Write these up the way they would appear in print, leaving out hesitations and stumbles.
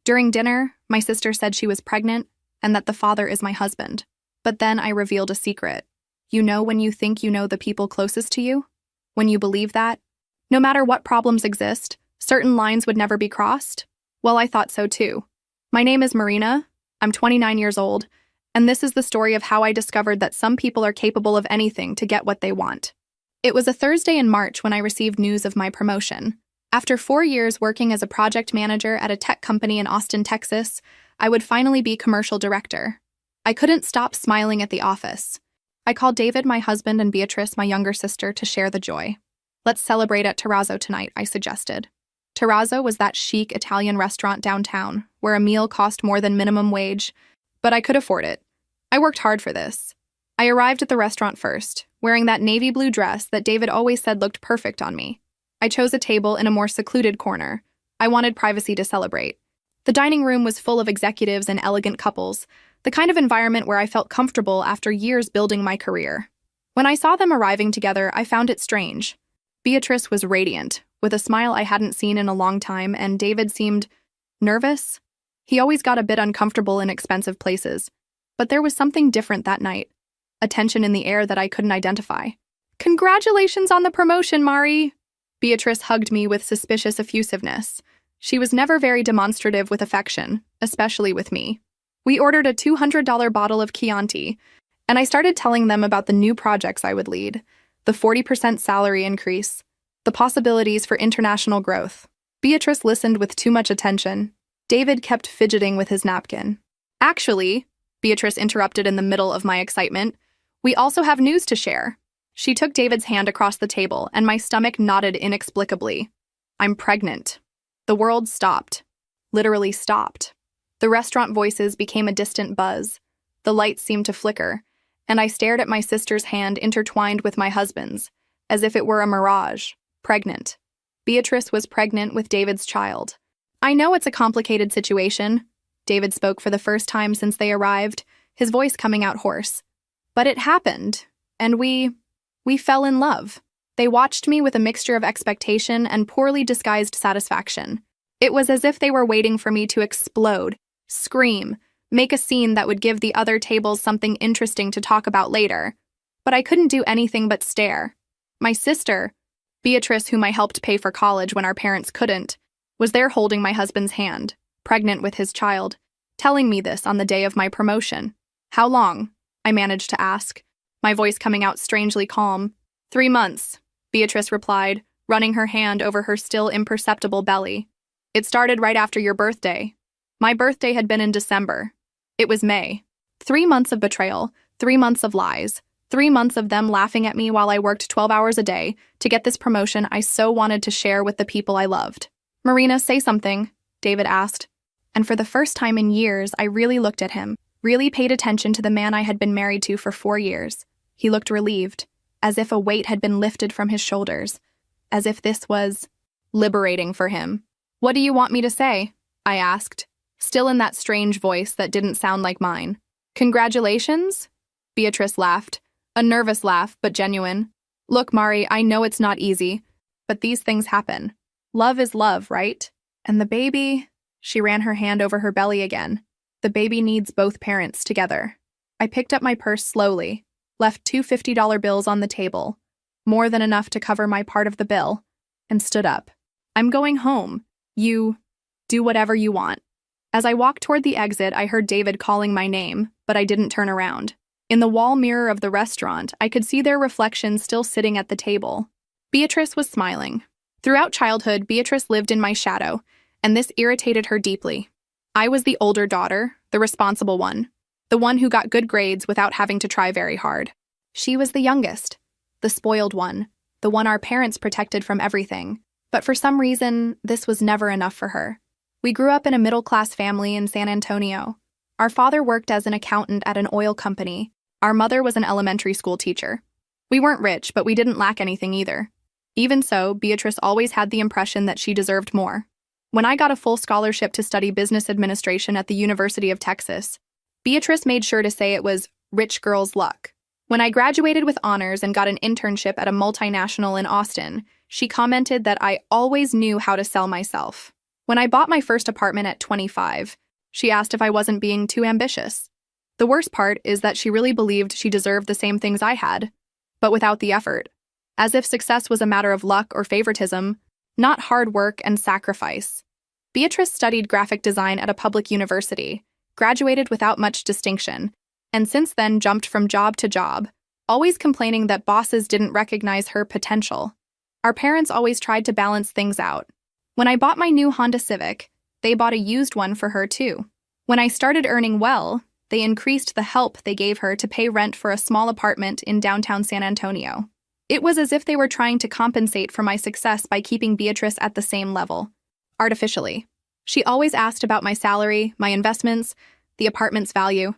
During dinner, my sister said she was pregnant and that the father is my husband. But then I revealed a secret. You know when you think you know the people closest to you? When you believe that? No matter what problems exist, certain lines would never be crossed? Well, I thought so too. My name is Marina, I'm 29 years old, and this is the story of how I discovered that some people are capable of anything to get what they want. It was a Thursday in March when I received news of my promotion. After 4 years working as a project manager at a tech company in Austin, Texas, I would finally be commercial director. I couldn't stop smiling at the office. I called David, my husband, and Beatrice, my younger sister, to share the joy. Let's celebrate at Terrazzo tonight, I suggested. Terrazzo was that chic Italian restaurant downtown, where a meal cost more than minimum wage, but I could afford it. I worked hard for this. I arrived at the restaurant first, wearing that navy blue dress that David always said looked perfect on me. I chose a table in a more secluded corner. I wanted privacy to celebrate. The dining room was full of executives and elegant couples, the kind of environment where I felt comfortable after years building my career. When I saw them arriving together, I found it strange. Beatrice was radiant, with a smile I hadn't seen in a long time, and David seemed nervous. He always got a bit uncomfortable in expensive places, but there was something different that night, a tension in the air that I couldn't identify. Congratulations on the promotion, Mari! Beatrice hugged me with suspicious effusiveness. She was never very demonstrative with affection, especially with me. We ordered a $200 bottle of Chianti, and I started telling them about the new projects I would lead, the 40% salary increase, the possibilities for international growth. Beatrice listened with too much attention. David kept fidgeting with his napkin. Actually, Beatrice interrupted in the middle of my excitement, we also have news to share. She took David's hand across the table, and my stomach knotted inexplicably. I'm pregnant. The world stopped. Literally stopped. The restaurant voices became a distant buzz. The lights seemed to flicker, and I stared at my sister's hand intertwined with my husband's, as if it were a mirage. Pregnant. Beatrice was pregnant with David's child. I know it's a complicated situation. David spoke for the first time since they arrived, his voice coming out hoarse. But it happened, and we fell in love. They watched me with a mixture of expectation and poorly disguised satisfaction. It was as if they were waiting for me to explode, scream, make a scene that would give the other tables something interesting to talk about later. But I couldn't do anything but stare. My sister, Beatrice, whom I helped pay for college when our parents couldn't, was there holding my husband's hand, pregnant with his child, telling me this on the day of my promotion. How long? I managed to ask, my voice coming out strangely calm. 3 months, Beatrice replied, running her hand over her still imperceptible belly. It started right after your birthday. My birthday had been in December. It was May. 3 months of betrayal, 3 months of lies, 3 months of them laughing at me while I worked 12 hours a day to get this promotion I so wanted to share with the people I loved. Marina, say something, David asked. And for the first time in years, I really looked at him, really paid attention to the man I had been married to for 4 years. He looked relieved, as if a weight had been lifted from his shoulders, as if this was liberating for him. What do you want me to say? I asked, still in that strange voice that didn't sound like mine. Congratulations? Beatrice laughed, a nervous laugh, but genuine. Look, Mari, I know it's not easy, but these things happen. Love is love, right? And the baby... She ran her hand over her belly again. The baby needs both parents together. I picked up my purse slowly, left 2 $50 bills on the table, more than enough to cover my part of the bill, and stood up. I'm going home. You do whatever you want. As I walked toward the exit, I heard David calling my name, but I didn't turn around. In the wall mirror of the restaurant, I could see their reflections still sitting at the table. Beatrice was smiling. Throughout childhood, Beatrice lived in my shadow, and this irritated her deeply. I was the older daughter, the responsible one, the one who got good grades without having to try very hard. She was the youngest, the spoiled one, the one our parents protected from everything. But for some reason, this was never enough for her. We grew up in a middle-class family in San Antonio. Our father worked as an accountant at an oil company. Our mother was an elementary school teacher. We weren't rich, but we didn't lack anything either. Even so, Beatrice always had the impression that she deserved more. When I got a full scholarship to study business administration at the University of Texas, Beatrice made sure to say it was rich girl's luck. When I graduated with honors and got an internship at a multinational in Austin, she commented that I always knew how to sell myself. When I bought my first apartment at 25, she asked if I wasn't being too ambitious. The worst part is that she really believed she deserved the same things I had, but without the effort. As if success was a matter of luck or favoritism, not hard work and sacrifice. Beatrice studied graphic design at a public university, graduated without much distinction, and since then jumped from job to job, always complaining that bosses didn't recognize her potential. Our parents always tried to balance things out. When I bought my new Honda Civic, they bought a used one for her too. When I started earning well, they increased the help they gave her to pay rent for a small apartment in downtown San Antonio. It was as if they were trying to compensate for my success by keeping Beatrice at the same level, artificially. She always asked about my salary, my investments, the apartment's value.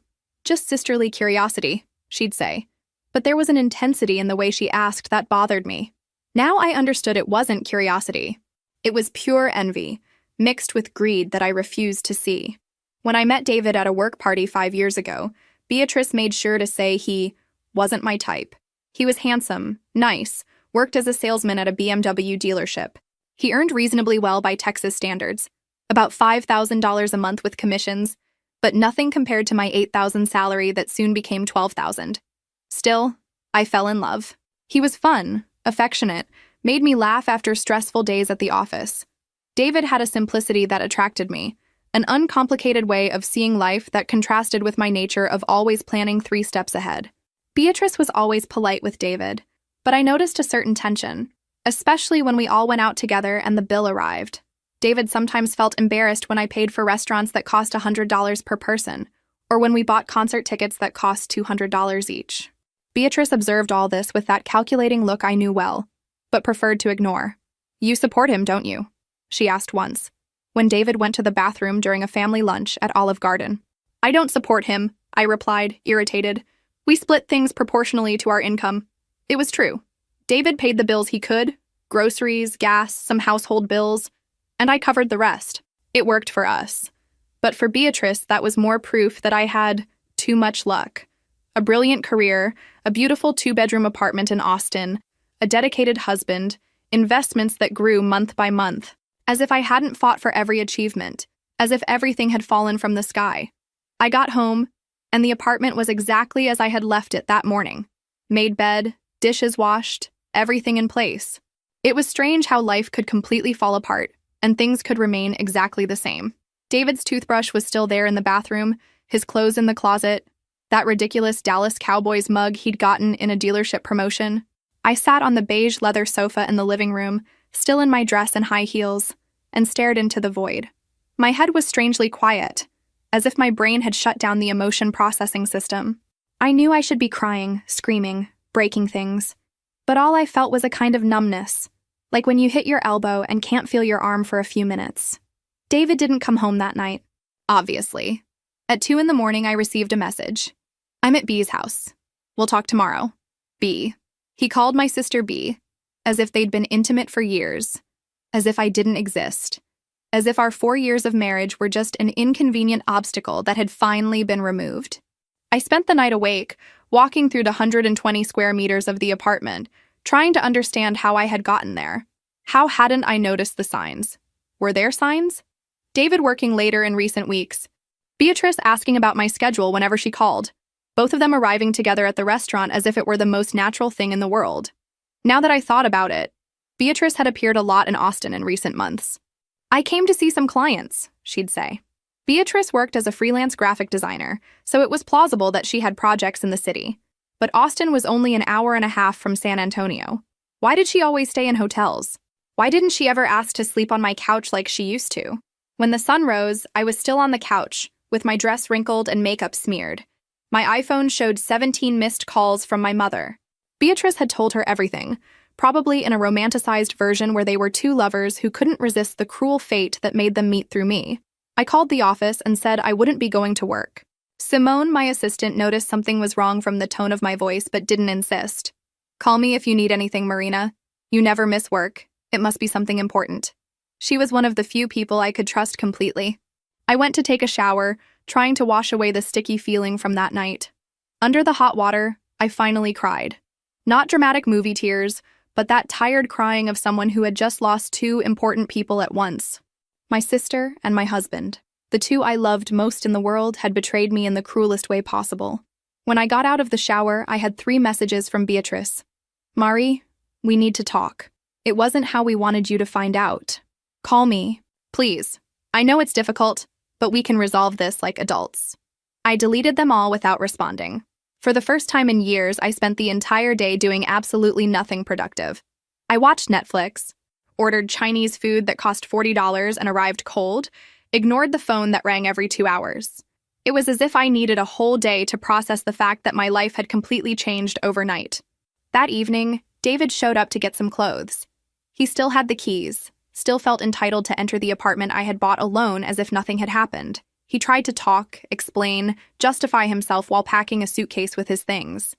Just sisterly curiosity, she'd say. But there was an intensity in the way she asked that bothered me. Now I understood it wasn't curiosity. It was pure envy, mixed with greed that I refused to see. When I met David at a work party 5 years ago, Beatrice made sure to say he wasn't my type. He was handsome, nice, worked as a salesman at a BMW dealership. He earned reasonably well by Texas standards, about $5,000 a month with commissions, but nothing compared to my $8,000 salary that soon became $12,000. Still, I fell in love. He was fun, affectionate, made me laugh after stressful days at the office. David had a simplicity that attracted me, an uncomplicated way of seeing life that contrasted with my nature of always planning 3 steps ahead. Beatrice was always polite with David, but I noticed a certain tension, especially when we all went out together and the bill arrived. David sometimes felt embarrassed when I paid for restaurants that cost $100 per person, or when we bought concert tickets that cost $200 each. Beatrice observed all this with that calculating look I knew well, but preferred to ignore. "You support him, don't you?" she asked once, when David went to the bathroom during a family lunch at Olive Garden. "I don't support him," I replied, irritated. "We split things proportionally to our income." It was true. David paid the bills he could, groceries, gas, some household bills, and I covered the rest. It worked for us. But for Beatrice, that was more proof that I had too much luck. A brilliant career, a beautiful 2-bedroom apartment in Austin, a dedicated husband, investments that grew month by month, as if I hadn't fought for every achievement, as if everything had fallen from the sky. I got home, and the apartment was exactly as I had left it that morning. Made bed, dishes washed, everything in place. It was strange how life could completely fall apart, and things could remain exactly the same. David's toothbrush was still there in the bathroom, his clothes in the closet, that ridiculous Dallas Cowboys mug he'd gotten in a dealership promotion. I sat on the beige leather sofa in the living room, still in my dress and high heels, and stared into the void. My head was strangely quiet, as if my brain had shut down the emotion processing system. I knew I should be crying, screaming, breaking things, but all I felt was a kind of numbness, like when you hit your elbow and can't feel your arm for a few minutes. David didn't come home that night, obviously. At 2 in the morning, I received a message. "I'm at B's house. We'll talk tomorrow." B. He called my sister B, as if they'd been intimate for years, as if I didn't exist, as if our 4 years of marriage were just an inconvenient obstacle that had finally been removed. I spent the night awake, walking through the 120 square meters of the apartment, trying to understand how I had gotten there. How hadn't I noticed the signs? Were there signs? David working later in recent weeks. Beatrice asking about my schedule whenever she called. Both of them arriving together at the restaurant as if it were the most natural thing in the world. Now that I thought about it, Beatrice had appeared a lot in Austin in recent months. "I came to see some clients," she'd say. Beatrice worked as a freelance graphic designer, so it was plausible that she had projects in the city. But Austin was only an hour and a half from San Antonio. Why did she always stay in hotels? Why didn't she ever ask to sleep on my couch like she used to? When the sun rose, I was still on the couch, with my dress wrinkled and makeup smeared. My iPhone showed 17 missed calls from my mother. Beatrice had told her everything, probably in a romanticized version where they were 2 lovers who couldn't resist the cruel fate that made them meet through me. I called the office and said I wouldn't be going to work. Simone, my assistant, noticed something was wrong from the tone of my voice but didn't insist. "Call me if you need anything, Marina. You never miss work. It must be something important." She was one of the few people I could trust completely. I went to take a shower, trying to wash away the sticky feeling from that night. Under the hot water, I finally cried. Not dramatic movie tears, but that tired crying of someone who had just lost 2 important people at once. My sister and my husband, the two I loved most in the world, had betrayed me in the cruelest way possible. When I got out of the shower, I had 3 messages from Beatrice. Mari, we need to talk. It wasn't how we wanted you to find out. Call me, please. I know it's difficult, but we can resolve this like adults. I deleted them all without responding. For the first time in years, I spent the entire day doing absolutely nothing productive. I watched Netflix, ordered Chinese food that cost $40 and arrived cold, ignored the phone that rang every 2 hours. It was as if I needed a whole day to process the fact that my life had completely changed overnight. That evening, David showed up to get some clothes. He still had the keys, still felt entitled to enter the apartment I had bought alone as if nothing had happened. He tried to talk, explain, justify himself while packing a suitcase with his things.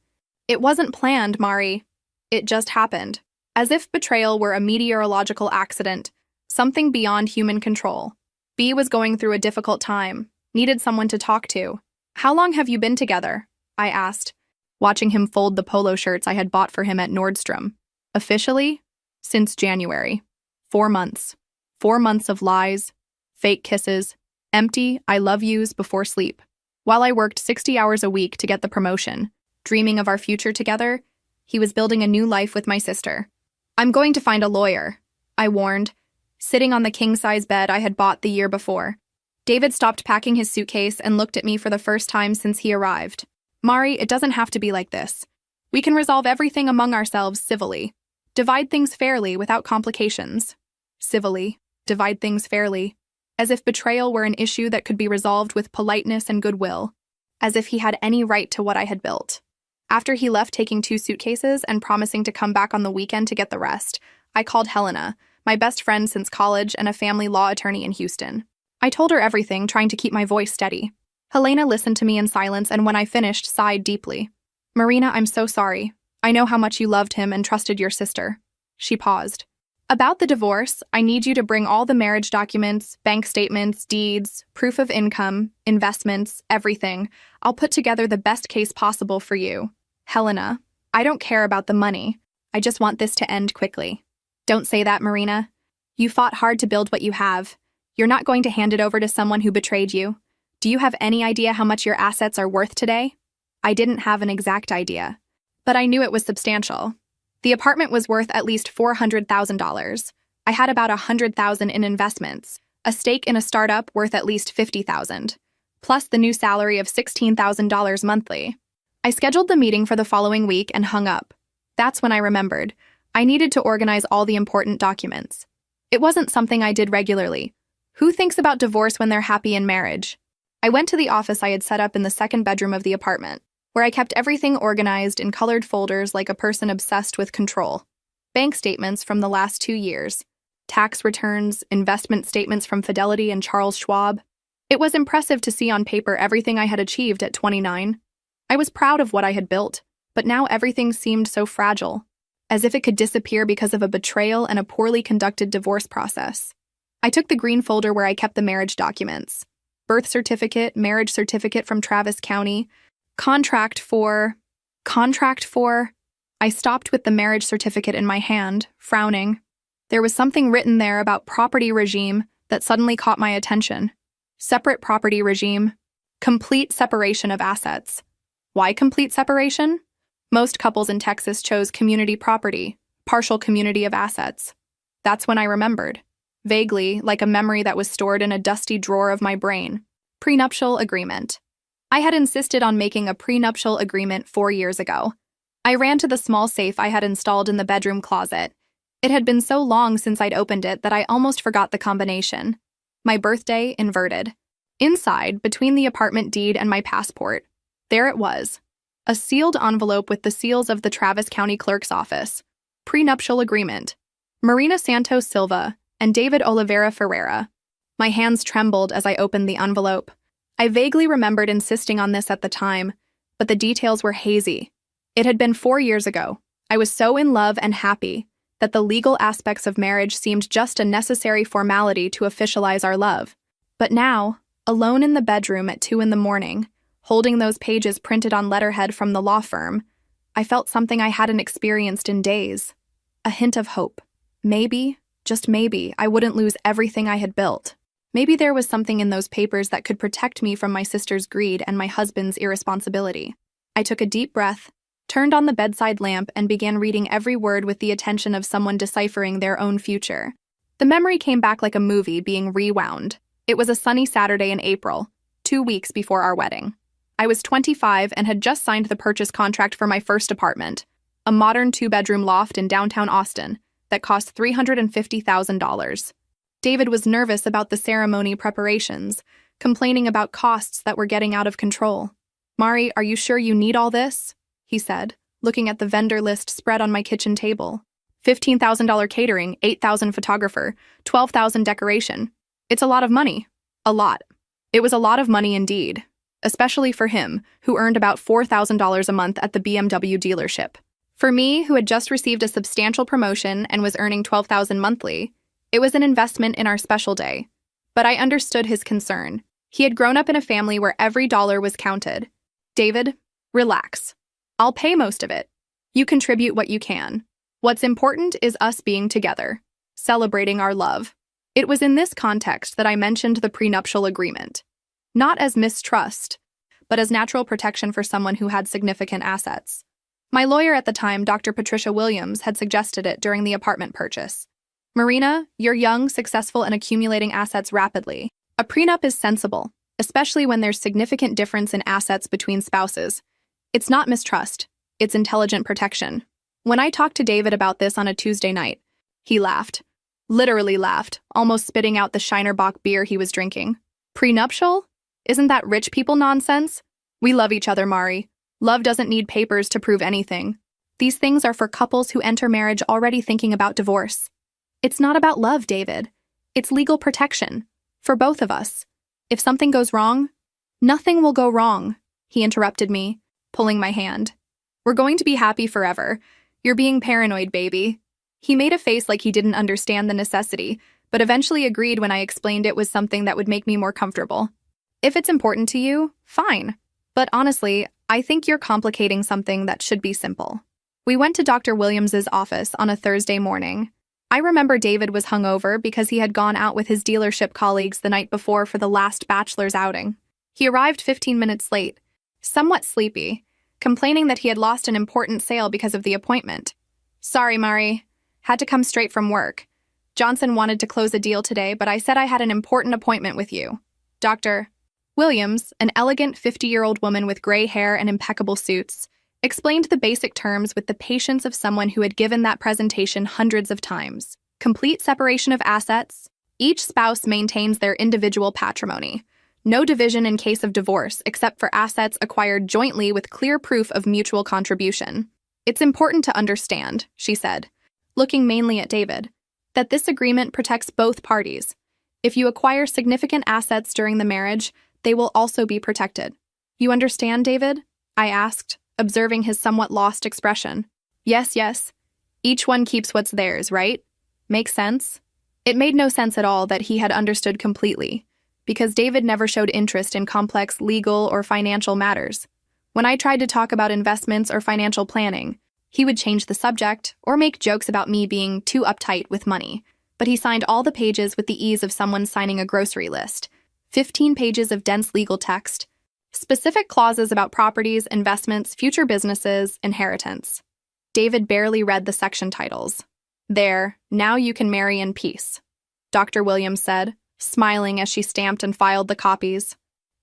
It wasn't planned, Mari. It just happened. As if betrayal were a meteorological accident, something beyond human control. B was going through a difficult time, needed someone to talk to. How long have you been together? I asked, watching him fold the polo shirts I had bought for him at Nordstrom. Officially? Since January. 4 months. 4 months of lies, fake kisses, empty I love yous before sleep. While I worked 60 hours a week to get the promotion, dreaming of our future together, he was building a new life with my sister. I'm going to find a lawyer, I warned, sitting on the king-size bed I had bought the year before. David stopped packing his suitcase and looked at me for the first time since he arrived. Mari, it doesn't have to be like this. We can resolve everything among ourselves civilly. Divide things fairly without complications. Civilly. Divide things fairly. As if betrayal were an issue that could be resolved with politeness and goodwill. As if he had any right to what I had built. After he left taking 2 suitcases and promising to come back on the weekend to get the rest, I called Helena, my best friend since college and a family law attorney in Houston. I told her everything, trying to keep my voice steady. Helena listened to me in silence and when I finished, sighed deeply. Marina, I'm so sorry. I know how much you loved him and trusted your sister. She paused. About the divorce, I need you to bring all the marriage documents, bank statements, deeds, proof of income, investments, everything. I'll put together the best case possible for you. Helena, I don't care about the money. I just want this to end quickly. Don't say that, Marina. You fought hard to build what you have. You're not going to hand it over to someone who betrayed you. Do you have any idea how much your assets are worth today? I didn't have an exact idea, but I knew it was substantial. The apartment was worth at least $400,000. I had about $100,000 in investments, a stake in a startup worth at least $50,000, plus the new salary of $16,000 monthly. I scheduled the meeting for the following week and hung up. That's when I remembered. I needed to organize all the important documents. It wasn't something I did regularly. Who thinks about divorce when they're happy in marriage? I went to the office I had set up in the 2nd bedroom of the apartment, where I kept everything organized in colored folders like a person obsessed with control. Bank statements from the last 2 years, tax returns, investment statements from Fidelity and Charles Schwab. It was impressive to see on paper everything I had achieved at 29. I was proud of what I had built, but now everything seemed so fragile, as if it could disappear because of a betrayal and a poorly conducted divorce process. I took the green folder where I kept the marriage documents. Birth certificate, marriage certificate from Travis County, contract for... I stopped with the marriage certificate in my hand, frowning. There was something written there about property regime that suddenly caught my attention. Separate property regime. Complete separation of assets. Why complete separation? Most couples in Texas chose community property, partial community of assets. That's when I remembered. Vaguely, like a memory that was stored in a dusty drawer of my brain. Prenuptial agreement. I had insisted on making a prenuptial agreement 4 years ago. I ran to the small safe I had installed in the bedroom closet. It had been so long since I'd opened it that I almost forgot the combination. My birthday inverted. Inside, between the apartment deed and my passport, there it was. A sealed envelope with the seals of the Travis County Clerk's office. Prenuptial agreement. Marina Santos Silva and David Oliveira Ferreira. My hands trembled as I opened the envelope. I vaguely remembered insisting on this at the time, but the details were hazy. It had been 4 years ago. I was so in love and happy that the legal aspects of marriage seemed just a necessary formality to officialize our love. But now, alone in the bedroom at 2 a.m, holding those pages printed on letterhead from the law firm, I felt something I hadn't experienced in days. A hint of hope. Maybe, just maybe, I wouldn't lose everything I had built. Maybe there was something in those papers that could protect me from my sister's greed and my husband's irresponsibility. I took a deep breath, turned on the bedside lamp, and began reading every word with the attention of someone deciphering their own future. The memory came back like a movie being rewound. It was a sunny Saturday in April, 2 weeks before our wedding. I was 25 and had just signed the purchase contract for my first apartment, a modern 2-bedroom loft in downtown Austin that cost $350,000. David was nervous about the ceremony preparations, complaining about costs that were getting out of control. "Mari, are you sure you need all this?" he said, looking at the vendor list spread on my kitchen table. $15,000 catering, $8,000 photographer, $12,000 decoration. It's a lot of money. A lot. It was a lot of money indeed, especially for him, who earned about $4,000 a month at the BMW dealership. For me, who had just received a substantial promotion and was earning $12,000 monthly, it was an investment in our special day. But I understood his concern. He had grown up in a family where every dollar was counted. "David, relax. I'll pay most of it. You contribute what you can. What's important is us being together, celebrating our love." It was in this context that I mentioned the prenuptial agreement. Not as mistrust, but as natural protection for someone who had significant assets. My lawyer at the time, Dr. Patricia Williams, had suggested it during the apartment purchase. "Marina, you're young, successful, and accumulating assets rapidly. A prenup is sensible, especially when there's significant difference in assets between spouses. It's not mistrust, it's intelligent protection." When I talked to David about this on a Tuesday night, he laughed. Literally laughed, almost spitting out the Shiner Bock beer he was drinking. "Prenuptial? Isn't that rich people nonsense? We love each other, Mari. Love doesn't need papers to prove anything. These things are for couples who enter marriage already thinking about divorce. It's not about love, David. It's legal protection. For both of us. If something goes wrong, nothing will go wrong," he interrupted me, pulling my hand. "We're going to be happy forever. You're being paranoid, baby." He made a face like he didn't understand the necessity, but eventually agreed when I explained it was something that would make me more comfortable. "If it's important to you, fine. But honestly, I think you're complicating something that should be simple." We went to Dr. Williams's office on a Thursday morning. I remember David was hungover because he had gone out with his dealership colleagues the night before for the last bachelor's outing. He arrived 15 minutes late, somewhat sleepy, complaining that he had lost an important sale because of the appointment. "Sorry, Mari. Had to come straight from work. Johnson wanted to close a deal today, but I said I had an important appointment with you." Dr. Williams, an elegant 50-year-old woman with gray hair and impeccable suits, explained the basic terms with the patience of someone who had given that presentation hundreds of times. Complete separation of assets. Each spouse maintains their individual patrimony. No division in case of divorce except for assets acquired jointly with clear proof of mutual contribution. "It's important to understand," she said, looking mainly at David, "that this agreement protects both parties. If you acquire significant assets during the marriage, they will also be protected." "You understand, David?" I asked, observing his somewhat lost expression. Yes. Each one keeps what's theirs, right? Makes sense?" It made no sense at all that he had understood completely, because David never showed interest in complex legal or financial matters. When I tried to talk about investments or financial planning, he would change the subject or make jokes about me being too uptight with money, but he signed all the pages with the ease of someone signing a grocery list. 15 pages of dense legal text, specific clauses about properties, investments, future businesses, inheritance. David barely read the section titles. "There, now you can marry in peace," Dr. Williams said, smiling as she stamped and filed the copies.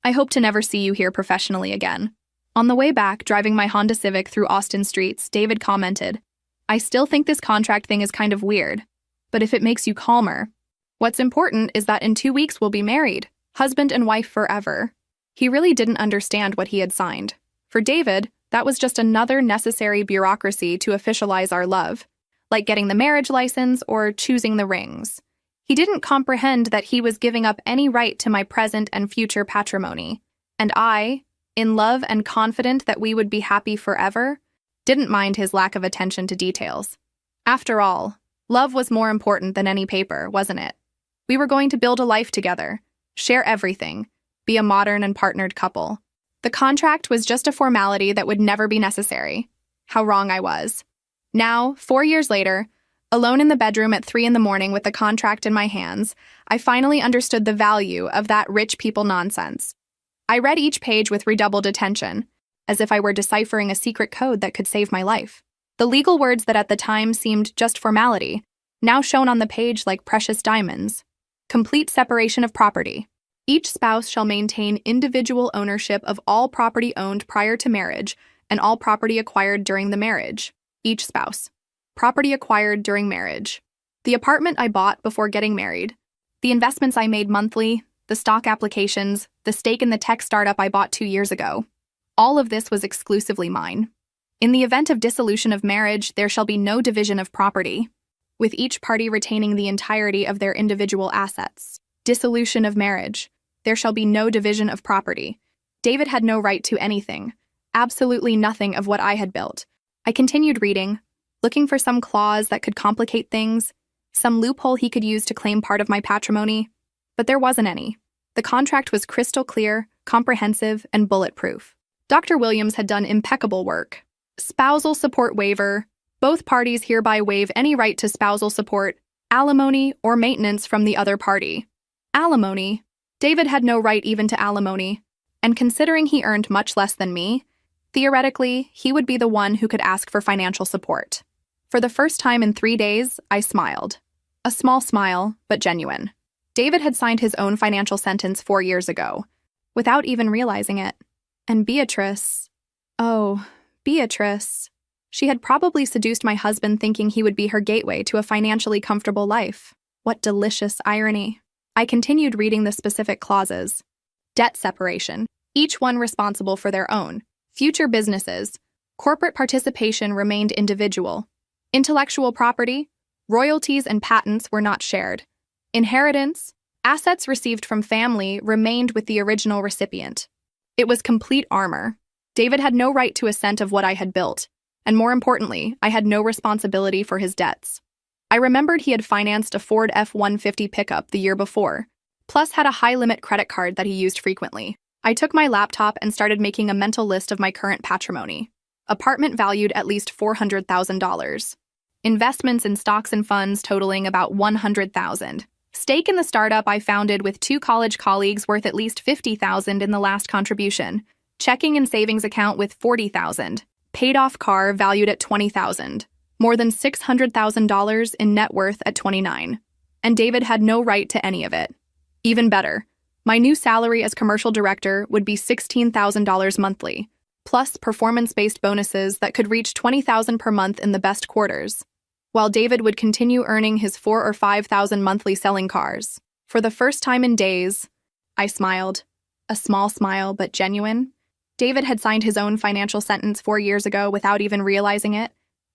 "I hope to never see you here professionally again." On the way back, driving my Honda Civic through Austin streets, David commented, "I still think this contract thing is kind of weird, but if it makes you calmer, what's important is that in 2 weeks we'll be married, husband and wife forever." He really didn't understand what he had signed. For David, that was just another necessary bureaucracy to officialize our love, like getting the marriage license or choosing the rings. He didn't comprehend that he was giving up any right to my present and future patrimony. And I, in love and confident that we would be happy forever, didn't mind his lack of attention to details. After all, love was more important than any paper, wasn't it? We were going to build a life together, share everything, be a modern and partnered couple. The contract was just a formality that would never be necessary. How wrong I was. Now, 4 years later, Alone in the bedroom at 3 in the morning with the contract in my hands, I finally understood the value of that rich people nonsense. I read each page with redoubled attention, as if I were deciphering a secret code that could save my life. The legal words that at the time seemed just formality, now shone on the page like precious diamonds. Complete separation of property. Each spouse shall maintain individual ownership of all property owned prior to marriage and all property acquired during the marriage. Each spouse. Property acquired during marriage. The apartment I bought before getting married. The investments I made monthly, the stock applications, the stake in the tech startup I bought 2 years ago. All of this was exclusively mine. In the event of dissolution of marriage, there shall be no division of property, with each party retaining the entirety of their individual assets. Dissolution of marriage. There shall be no division of property. David had no right to anything, absolutely nothing of what I had built. I continued reading, looking for some clause that could complicate things, some loophole he could use to claim part of my patrimony, but there wasn't any. The contract was crystal clear, comprehensive, and bulletproof. Dr. Williams had done impeccable work. Spousal support waiver. Both parties hereby waive any right to spousal support, alimony, or maintenance from the other party. Alimony. David had no right even to alimony, and considering he earned much less than me, theoretically, he would be the one who could ask for financial support. For the first time in 3 days, I smiled. A small smile, but genuine. David had signed his own financial sentence 4 years ago, without even realizing it. And Beatrice... Oh, Beatrice... She had probably seduced my husband thinking he would be her gateway to a financially comfortable life. What delicious irony. I continued reading the specific clauses. Debt separation, each one responsible for their own. Future businesses. Corporate participation remained individual. Intellectual property, royalties and patents were not shared. Inheritance, assets received from family remained with the original recipient. It was complete armor. David had no right to a cent of what I had built. And more importantly, I had no responsibility for his debts. I remembered he had financed a Ford F-150 pickup the year before, plus had a high-limit credit card that he used frequently. I took my laptop and started making a mental list of my current patrimony. Apartment valued at least $400,000. Investments in stocks and funds totaling about $100,000. Stake in the startup I founded with 2 college colleagues worth at least $50,000 in the last contribution. Checking and savings account with $40,000. Paid-off car valued at $20,000, more than $600,000 in net worth at 29. And David had no right to any of it. Even better, my new salary as commercial director would be $16,000 monthly, plus performance-based bonuses that could reach $20,000 per month in the best quarters, while David would continue earning his $4,000 or $5,000 monthly selling cars. For the first time in days, I smiled. A small smile, but genuine. David had signed his own financial sentence 4 years ago without even realizing it.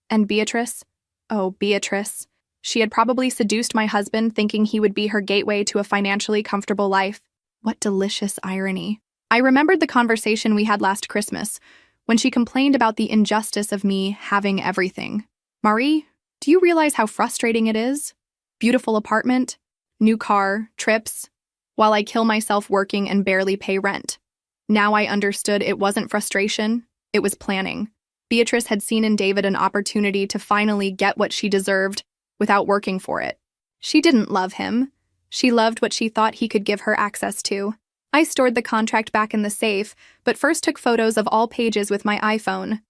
And Beatrice? Oh, Beatrice. She had probably seduced my husband thinking he would be her gateway to a financially comfortable life. What delicious irony. I remembered the conversation we had last Christmas, when she complained about the injustice of me having everything. Marie, do you realize how frustrating it is? Beautiful apartment, new car, trips, while I kill myself working and barely pay rent. Now I understood it wasn't frustration, it was planning. Beatrice had seen in David an opportunity to finally get what she deserved without working for it. She didn't love him. She loved what she thought he could give her access to. I stored the contract back in the safe, but first took photos of all pages with my iPhone.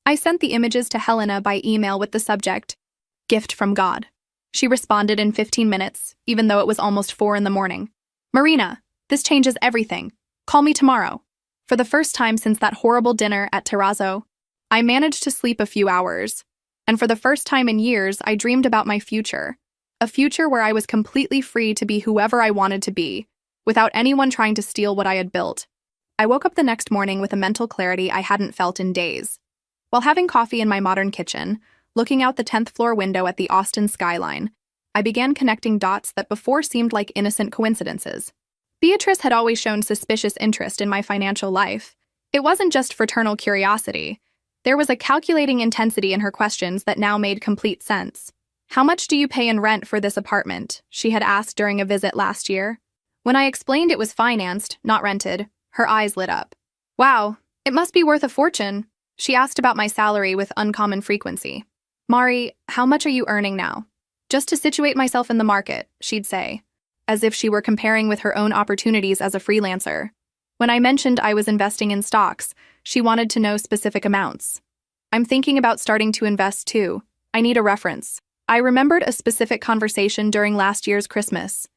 I sent the images to Helena by email with the subject, "Gift from God." She responded in 15 minutes, even though it was almost 4 in the morning. "Marina, this changes everything. Call me tomorrow." For the first time since that horrible dinner at Terrazzo, I managed to sleep a few hours. And for the first time in years, I dreamed about my future. A future where I was completely free to be whoever I wanted to be, without anyone trying to steal what I had built. I woke up the next morning with a mental clarity I hadn't felt in days. While having coffee in my modern kitchen, looking out the 10th floor window at the Austin skyline, I began connecting dots that before seemed like innocent coincidences. Beatrice had always shown suspicious interest in my financial life. It wasn't just fraternal curiosity. There was a calculating intensity in her questions that now made complete sense. "How much do you pay in rent for this apartment?" she had asked during a visit last year. When I explained it was financed, not rented, her eyes lit up. "Wow, it must be worth a fortune." She asked about my salary with uncommon frequency. "Mari, how much are you earning now?" Just to situate myself in the market, she'd say, as if she were comparing with her own opportunities as a freelancer. When I mentioned I was investing in stocks, she wanted to know specific amounts. I'm thinking about starting to invest too. I need a reference. I remembered a specific conversation during last year's Christmas.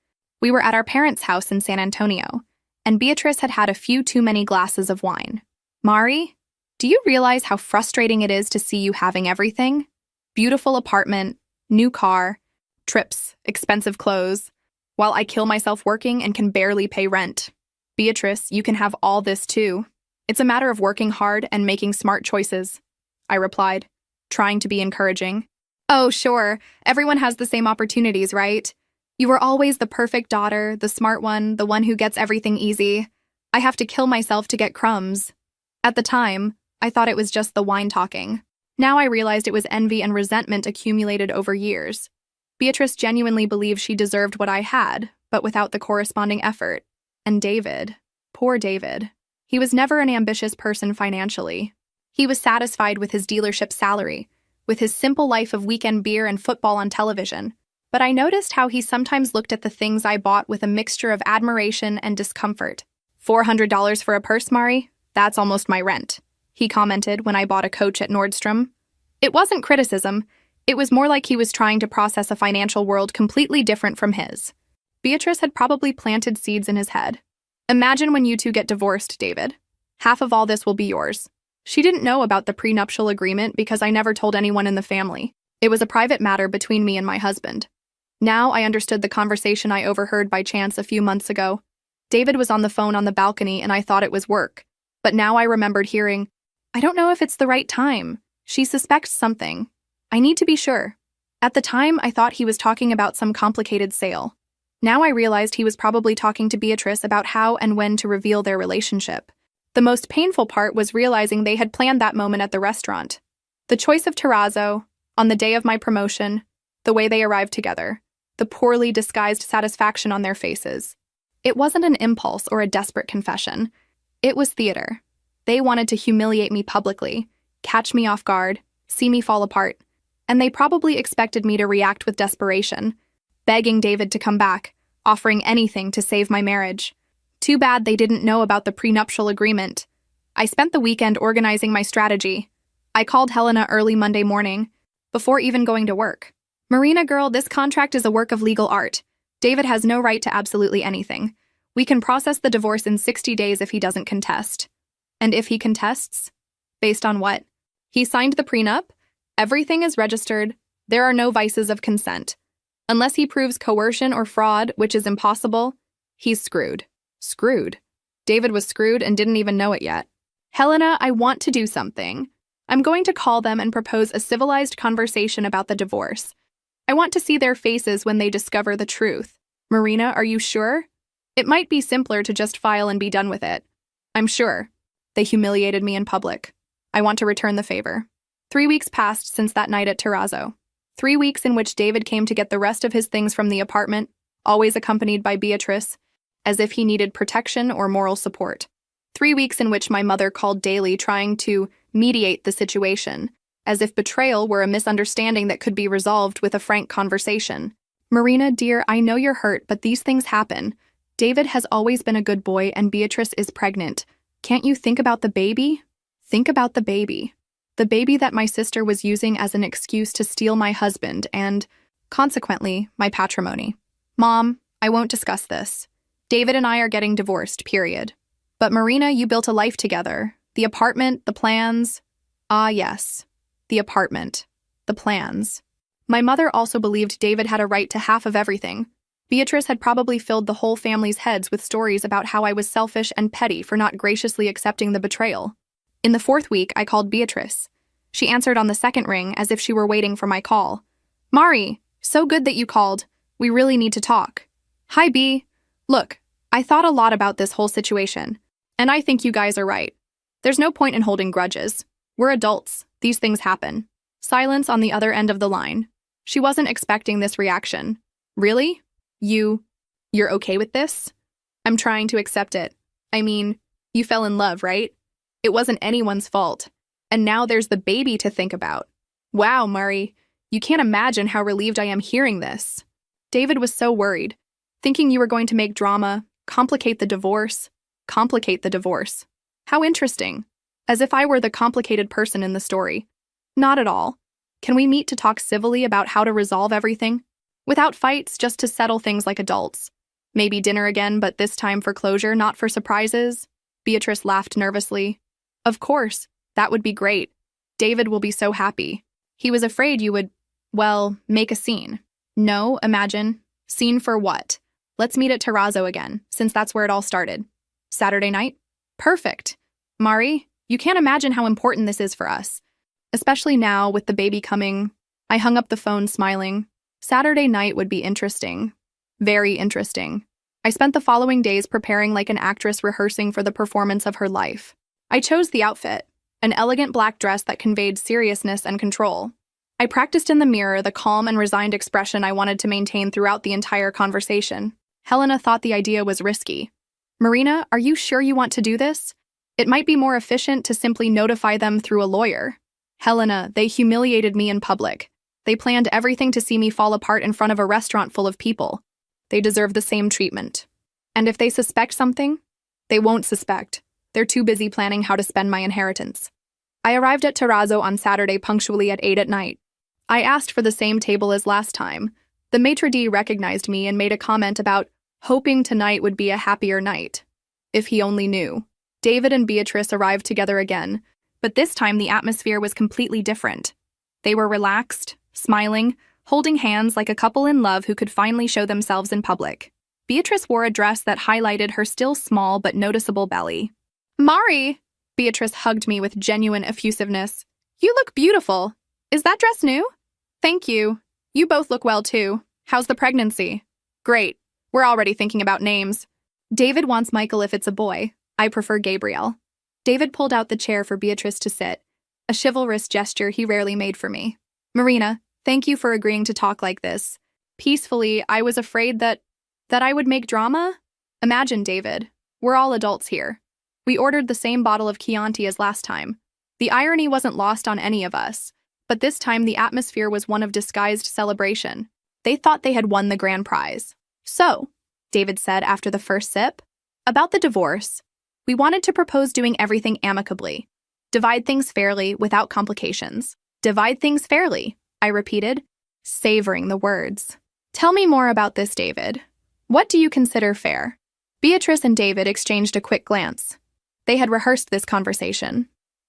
We were at our parents' house in San Antonio, and Beatrice had had a few too many glasses of wine. Mari, do you realize how frustrating it is to see you having everything? Beautiful apartment, new car, trips, expensive clothes, while I kill myself working and can barely pay rent. Beatrice, you can have all this too. It's a matter of working hard and making smart choices, I replied, trying to be encouraging. Oh, sure, everyone has the same opportunities, right? You were always the perfect daughter, the smart one, the one who gets everything easy. I have to kill myself to get crumbs. At the time, I thought it was just the wine talking. Now I realized it was envy and resentment accumulated over years. Beatrice genuinely believed she deserved what I had, but without the corresponding effort. And David, poor David. He was never an ambitious person financially. He was satisfied with his dealership salary, with his simple life of weekend beer and football on television. But I noticed how he sometimes looked at the things I bought with a mixture of admiration and discomfort. $400 for a purse, Mari? That's almost my rent, he commented when I bought a coach at Nordstrom. It wasn't criticism. It was more like he was trying to process a financial world completely different from his. Beatrice had probably planted seeds in his head. Imagine when you two get divorced, David. Half of all this will be yours. She didn't know about the prenuptial agreement because I never told anyone in the family. It was a private matter between me and my husband. Now I understood the conversation I overheard by chance a few months ago. David was on the phone on the balcony and I thought it was work. But now I remembered hearing, I don't know if it's the right time. She suspects something. I need to be sure. At the time, I thought he was talking about some complicated sale. Now I realized he was probably talking to Beatrice about how and when to reveal their relationship. The most painful part was realizing they had planned that moment at the restaurant. The choice of terrazzo, on the day of my promotion, the way they arrived together, the poorly disguised satisfaction on their faces. It wasn't an impulse or a desperate confession. It was theater. They wanted to humiliate me publicly, catch me off guard, see me fall apart, and they probably expected me to react with desperation, begging David to come back, offering anything to save my marriage. Too bad they didn't know about the prenuptial agreement. I spent the weekend organizing my strategy. I called Helena early Monday morning, before even going to work. Marina girl, this contract is a work of legal art. David has no right to absolutely anything. We can process the divorce in 60 days if he doesn't contest. And if he contests? Based on what? He signed the prenup. Everything is registered. There are no vices of consent. Unless he proves coercion or fraud, which is impossible, he's screwed. Screwed. David was screwed and didn't even know it yet. Helena, I want to do something. I'm going to call them and propose a civilized conversation about the divorce. I want to see their faces when they discover the truth. Marina, are you sure? It might be simpler to just file and be done with it. I'm sure. They humiliated me in public. I want to return the favor. 3 weeks passed since that night at Terrazzo. 3 weeks in which David came to get the rest of his things from the apartment, always accompanied by Beatrice, as if he needed protection or moral support. 3 weeks in which my mother called daily trying to mediate the situation, as if betrayal were a misunderstanding that could be resolved with a frank conversation. Marina, dear, I know you're hurt, but these things happen. David has always been a good boy and Beatrice is pregnant. Can't you think about the baby? Think about the baby. The baby that my sister was using as an excuse to steal my husband and, consequently, my patrimony. Mom, I won't discuss this. David and I are getting divorced, period. But Marina, you built a life together. The apartment, the plans. Ah, yes. The apartment. The plans. My mother also believed David had a right to half of everything. Beatrice had probably filled the whole family's heads with stories about how I was selfish and petty for not graciously accepting the betrayal. In the 4th week, I called Beatrice. She answered on the 2nd ring as if she were waiting for my call. Mari, so good that you called. We really need to talk. Hi, B. Look, I thought a lot about this whole situation, and I think you guys are right. There's no point in holding grudges. We're adults. These things happen. Silence on the other end of the line. She wasn't expecting this reaction. Really? You're okay with this? I'm trying to accept it. I mean, you fell in love, right? It wasn't anyone's fault. And now there's the baby to think about. Wow, Mari, You can't imagine how relieved I am hearing this. David was so worried, thinking you were going to make drama, complicate the divorce. Complicate the divorce. How interesting. As if I were the complicated person in the story. Not at all. Can we meet to talk civilly about how to resolve everything? Without fights, just to settle things like adults. Maybe dinner again, but this time for closure, not for surprises? Beatrice laughed nervously. Of course, that would be great. David will be so happy. He was afraid you would, well, make a scene. No, imagine. Scene for what? Let's meet at Terrazzo again, since that's where it all started. Saturday night? Perfect. Mari, you can't imagine how important this is for us. Especially now, with the baby coming. I hung up the phone smiling. Saturday night would be interesting. Very interesting. I spent the following days preparing like an actress rehearsing for the performance of her life. I chose the outfit, an elegant black dress that conveyed seriousness and control. I practiced in the mirror the calm and resigned expression I wanted to maintain throughout the entire conversation. Helena thought the idea was risky. Marina, are you sure you want to do this? It might be more efficient to simply notify them through a lawyer. Helena, they humiliated me in public. They planned everything to see me fall apart in front of a restaurant full of people. They deserve the same treatment. And if they suspect something, they won't suspect. They're too busy planning how to spend my inheritance. I arrived at Terrazzo on Saturday punctually at 8 at night. I asked for the same table as last time. The maitre d' recognized me and made a comment about hoping tonight would be a happier night. If he only knew. David and Beatrice arrived together again, but this time the atmosphere was completely different. They were relaxed, smiling, holding hands like a couple in love who could finally show themselves in public. Beatrice wore a dress that highlighted her still small but noticeable belly. Mari! Beatrice hugged me with genuine effusiveness. You look beautiful. Is that dress new? Thank you. You both look well too. How's the pregnancy? Great. We're already thinking about names. David wants Michael if it's a boy. I prefer Gabriel. David pulled out the chair for Beatrice to sit, a chivalrous gesture he rarely made for me. Marina, thank you for agreeing to talk like this. Peacefully, I was afraid that I would make drama? Imagine, David. We're all adults here. We ordered the same bottle of Chianti as last time. The irony wasn't lost on any of us, but this time the atmosphere was one of disguised celebration. They thought they had won the grand prize. So, David said after the first sip, about the divorce, we wanted to propose doing everything amicably. Divide things fairly without complications. Divide things fairly, I repeated, savoring the words. Tell me more about this, David. What do you consider fair? Beatrice and David exchanged a quick glance. They had rehearsed this conversation.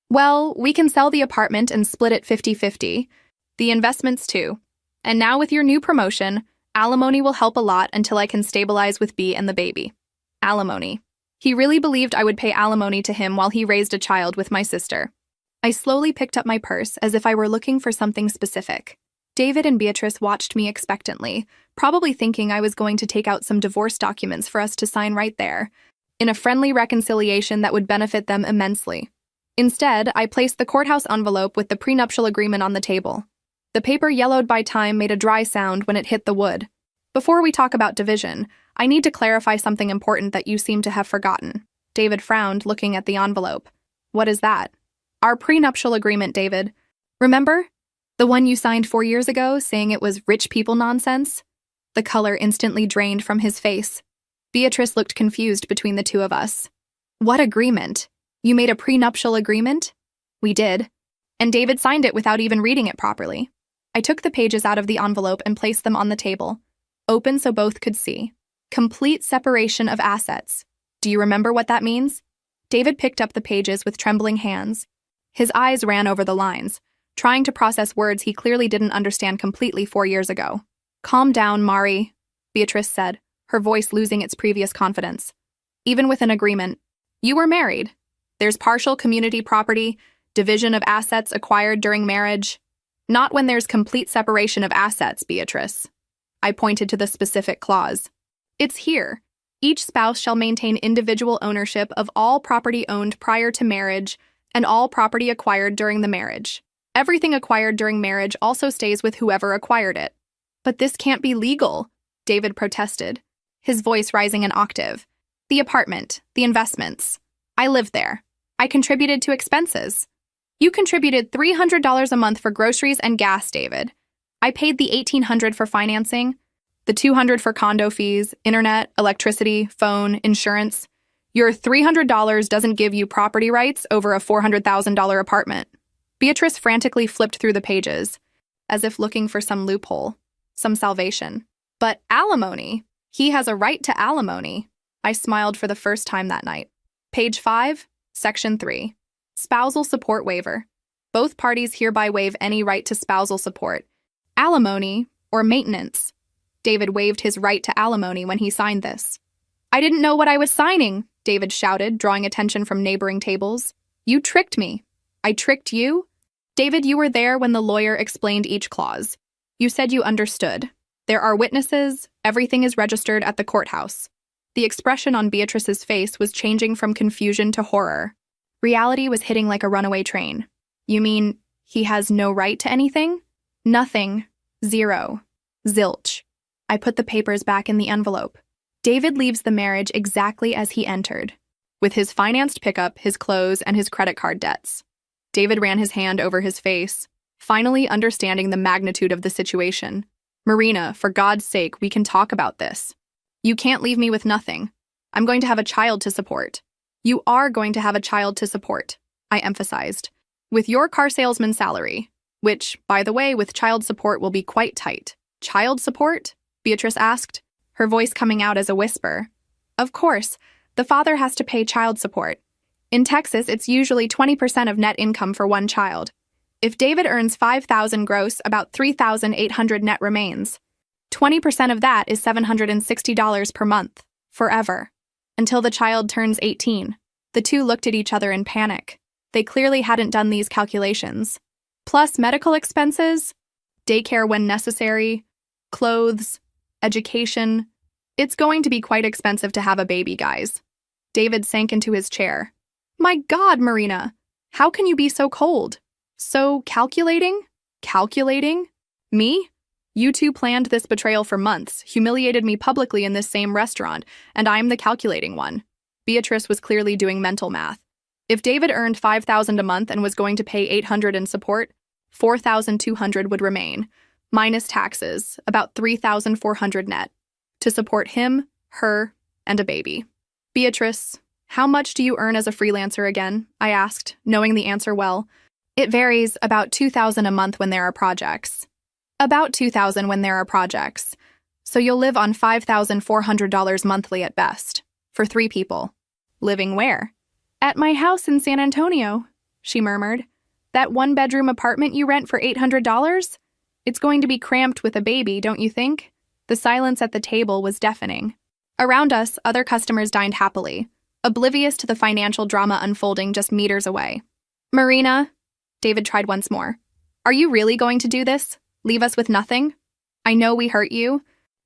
Well, we can sell the apartment and split it 50-50. The investments too. And now with your new promotion, alimony will help a lot until I can stabilize with B and the baby. Alimony. He really believed I would pay alimony to him while he raised a child with my sister. I slowly picked up my purse as if I were looking for something specific. David and Beatrice watched me expectantly, probably thinking I was going to take out some divorce documents for us to sign right there, in a friendly reconciliation that would benefit them immensely. Instead, I placed the courthouse envelope with the prenuptial agreement on the table. The paper yellowed by time made a dry sound when it hit the wood. Before we talk about division, I need to clarify something important that you seem to have forgotten. David frowned, looking at the envelope. What is that? Our prenuptial agreement, David. Remember? The one you signed 4 years ago, saying it was rich people nonsense? The color instantly drained from his face. Beatrice looked confused between the two of us. What agreement? You made a prenuptial agreement? We did. And David signed it without even reading it properly. I took the pages out of the envelope and placed them on the table, open so both could see. Complete separation of assets. Do you remember what that means? David picked up the pages with trembling hands. His eyes ran over the lines, trying to process words he clearly didn't understand completely 4 years ago. Calm down, Mari, Beatrice said, her voice losing its previous confidence. Even with an agreement, you were married. There's partial community property, division of assets acquired during marriage. Not when there's complete separation of assets, Beatrice. I pointed to the specific clause. It's here. Each spouse shall maintain individual ownership of all property owned prior to marriage and all property acquired during the marriage. Everything acquired during marriage also stays with whoever acquired it. But this can't be legal, David protested, his voice rising an octave. The apartment, the investments. I lived there. I contributed to expenses. You contributed $300 a month for groceries and gas, David. I paid the $1,800 for financing, the $200 for condo fees, internet, electricity, phone, insurance. Your $300 doesn't give you property rights over a $400,000 apartment. Beatrice frantically flipped through the pages, as if looking for some loophole, some salvation. But alimony? He has a right to alimony. I smiled for the first time that night. Page 5, Section 3. Spousal support waiver. Both parties hereby waive any right to spousal support, alimony, or maintenance. David waived his right to alimony when he signed this. I didn't know what I was signing, David shouted, drawing attention from neighboring tables. You tricked me. I tricked you? David, you were there when the lawyer explained each clause. You said you understood. There are witnesses. Everything is registered at the courthouse. The expression on Beatrice's face was changing from confusion to horror. Reality was hitting like a runaway train. You mean he has no right to anything? Nothing. Zero. Zilch. I put the papers back in the envelope. David leaves the marriage exactly as he entered, with his financed pickup, his clothes, and his credit card debts. David ran his hand over his face, finally understanding the magnitude of the situation. Marina, for God's sake, we can talk about this. You can't leave me with nothing. I'm going to have a child to support. You are going to have a child to support, I emphasized. With your car salesman salary, which, by the way, with child support will be quite tight. Child support? Beatrice asked, her voice coming out as a whisper. Of course, the father has to pay child support. In Texas, it's usually 20% of net income for one child. If David earns $5,000 gross, about $3,800 net remains. 20% of that is $760 per month, forever, until the child turns 18. The two looked at each other in panic. They clearly hadn't done these calculations. Plus medical expenses, daycare when necessary, clothes, education. It's going to be quite expensive to have a baby, guys. David sank into his chair. My God, Marina, how can you be so cold? So calculating? Calculating? Me? You two planned this betrayal for months, humiliated me publicly in this same restaurant, and I'm the calculating one. Beatrice was clearly doing mental math. If David earned $5,000 a month and was going to pay $800 in support, $4,200 would remain, minus taxes, about $3,400 net, to support him, her, and a baby. Beatrice, how much do you earn as a freelancer again? I asked, knowing the answer well. It varies, about $2,000 a month when there are projects. About $2,000 when there are projects. So you'll live on $5,400 monthly at best, for 3 people. Living where? At my house in San Antonio, she murmured. That 1-bedroom apartment you rent for $800? It's going to be cramped with a baby, don't you think? The silence at the table was deafening. Around us, other customers dined happily, oblivious to the financial drama unfolding just meters away. Marina, David tried once more. Are you really going to do this? Leave us with nothing? I know we hurt you,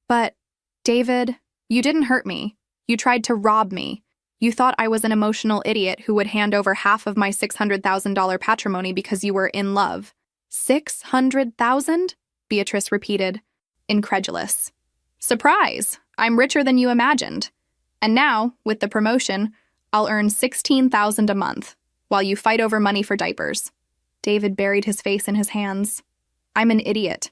but, David, you didn't hurt me. You tried to rob me. You thought I was an emotional idiot who would hand over half of my $600,000 patrimony because you were in love. $600,000? Beatrice repeated, incredulous. Surprise! I'm richer than you imagined. And now, with the promotion, I'll earn $16,000 a month, while you fight over money for diapers. David buried his face in his hands. I'm an idiot.